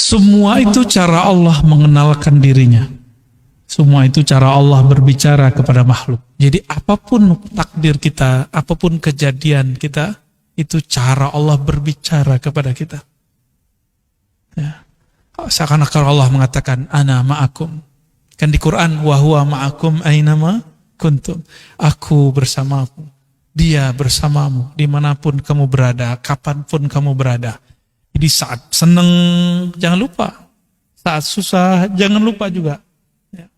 Semua itu cara Allah mengenalkan dirinya. Semua itu cara Allah berbicara kepada makhluk. Jadi apapun takdir kita, apapun kejadian kita, itu cara Allah berbicara kepada kita. Ya. Seakan-akan Allah mengatakan, Ana ma'akum. Kan di Quran, wa huwa ma'akum aynama kuntum. Aku bersamamu. Dia bersamamu. Dimanapun kamu berada, kapanpun kamu berada. Jadi saat senang, jangan lupa. Saat susah, jangan lupa juga. Ya.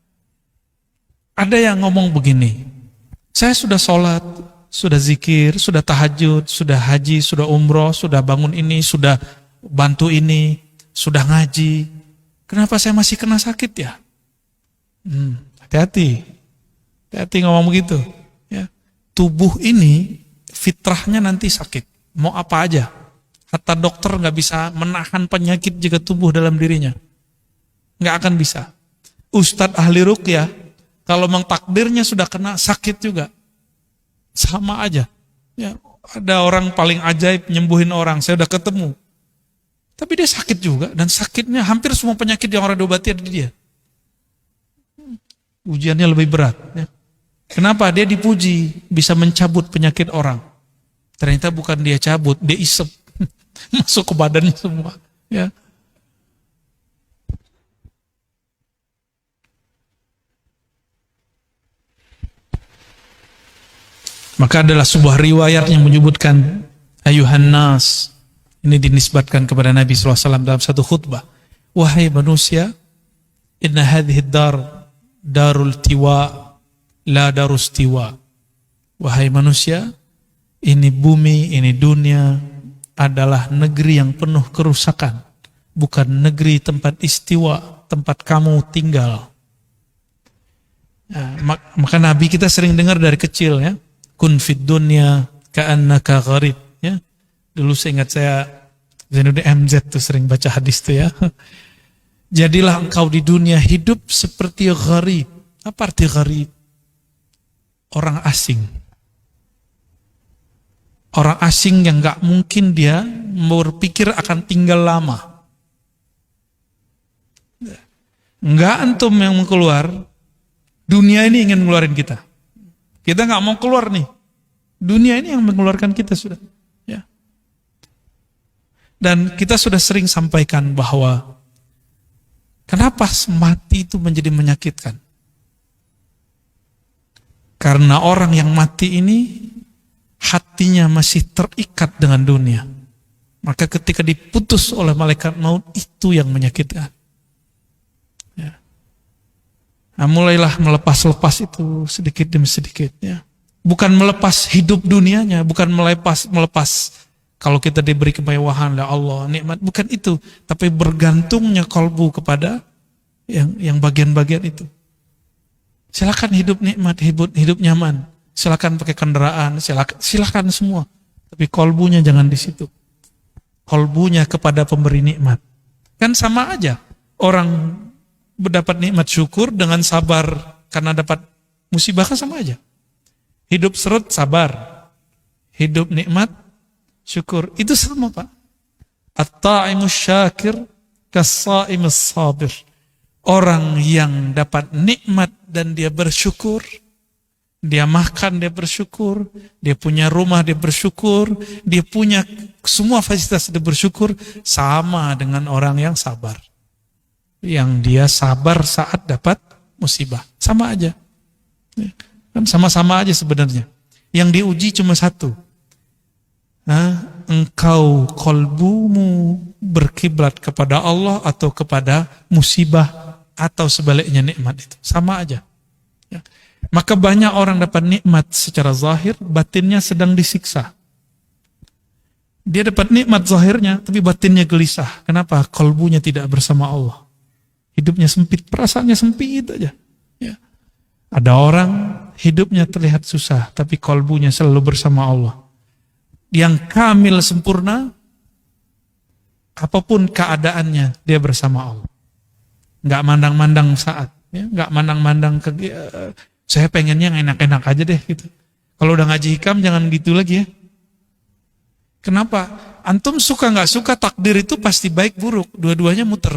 Ada yang ngomong begini, saya sudah sholat, sudah zikir, sudah tahajud, sudah haji, sudah umroh, sudah bangun ini, sudah bantu ini, sudah ngaji. Kenapa saya masih kena sakit ya? Hati-hati. Hati-hati ngomong begitu. Ya. Tubuh ini fitrahnya nanti sakit. Mau apa aja. Hatta dokter nggak bisa menahan penyakit jika tubuh dalam dirinya. Nggak akan bisa. Ustadz ahli ruqyah, kalau memang takdirnya sudah kena sakit juga. Sama aja. Ya, ada orang paling ajaib nyembuhin orang, saya udah ketemu. Tapi dia sakit juga, dan sakitnya hampir semua penyakit yang orang diobati ada di dia. Ujiannya lebih berat. Ya. Kenapa? Dia dipuji, bisa mencabut penyakit orang. Ternyata bukan dia cabut, dia isep. Masuk ke badannya semua. Ya. Maka adalah sebuah riwayat yang menyebutkan ayuhan nas. Ini dinisbatkan kepada Nabi SAW dalam satu khutbah. Wahai manusia, inna hadhihi dar darul tiwa la darus tiwa. Wahai manusia, ini bumi, ini dunia adalah negeri yang penuh kerusakan, bukan negeri tempat istiwa, tempat kamu tinggal. Ya, maka Nabi kita sering dengar dari kecil ya, kun fid dunya ka'annaka gharib. Ya, dulu seingat saya Zainuddin MZ tuh sering baca hadis tuh ya. Jadilah engkau di dunia hidup seperti gharib. Apa arti gharib? Orang asing. Orang asing yang gak mungkin dia berpikir akan tinggal lama. Enggak antum yang mau keluar, dunia ini ingin mengeluarkan kita. Kita gak mau keluar nih. Dunia ini yang mengeluarkan kita sudah. Ya. Dan kita sudah sering sampaikan bahwa kenapa mati itu menjadi menyakitkan? Karena orang yang mati ini hatinya masih terikat dengan dunia. Maka ketika diputus oleh malaikat maut, itu yang menyakitkan. Ya. Nah, mulailah melepas-lepas itu sedikit demi sedikit. Ya. Bukan melepas hidup dunianya, bukan melepas kalau kita diberi kemewahan oleh Allah, nikmat, bukan itu. Tapi bergantungnya kalbu kepada yang bagian-bagian itu. Silakan hidup nikmat, hidup nyaman. Silakan pakai kendaraan, silakan semua. Tapi kolbunya jangan di situ. Kolbunya kepada pemberi nikmat. Kan sama aja. Orang mendapat nikmat syukur dengan sabar karena dapat musibah kan sama aja. Hidup seret sabar. Hidup nikmat syukur. Itu sama Pak. At-ta'imus syakir kas-sa'imus sabir. Orang yang dapat nikmat dan dia bersyukur, dia makan, dia bersyukur, dia punya rumah, dia bersyukur, dia punya semua fasilitas, dia bersyukur, sama dengan orang yang sabar. Yang dia sabar saat dapat musibah. Sama aja. Kan sama-sama aja sebenarnya. Yang diuji cuma satu. Engkau kolbumu berkiblat kepada Allah atau kepada musibah atau sebaliknya nikmat itu. Sama aja. Ya. Maka banyak orang dapat nikmat secara zahir, batinnya sedang disiksa. Dia dapat nikmat zahirnya, tapi batinnya gelisah. Kenapa? Kolbunya tidak bersama Allah. Hidupnya sempit, perasaannya sempit aja. Ya. Ada orang hidupnya terlihat susah, tapi kolbunya selalu bersama Allah. Yang kamil sempurna, apapun keadaannya, dia bersama Allah. Nggak mandang-mandang saat, ya. Nggak mandang-mandang saya pengennya yang enak-enak aja deh gitu. Kalau udah ngaji hikam jangan gitu lagi ya. Kenapa? Antum suka nggak suka, takdir itu pasti baik buruk, dua-duanya muter.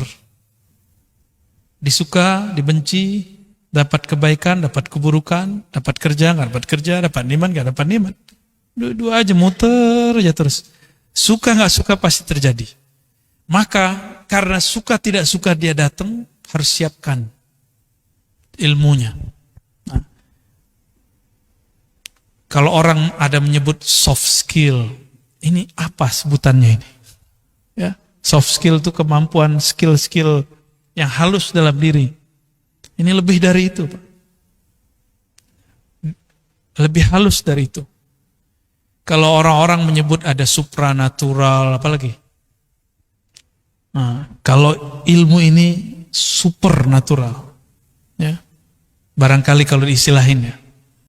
Disuka, dibenci, dapat kebaikan, dapat keburukan, dapat kerja, nggak dapat kerja, dapat nikmat, nggak dapat nikmat. Dua-dua aja muter aja terus. Suka nggak suka pasti terjadi. Maka karena suka tidak suka dia datang, harus siapkan ilmunya. Nah, kalau orang ada menyebut soft skill, ini apa sebutannya ini? Ya, soft skill itu kemampuan skill-skill yang halus dalam diri. Ini lebih dari itu, Pak. Lebih halus dari itu. Kalau orang-orang menyebut ada supranatural, apalagi? Nah, kalau ilmu ini supernatural, ya, barangkali kalau diistilahin ya.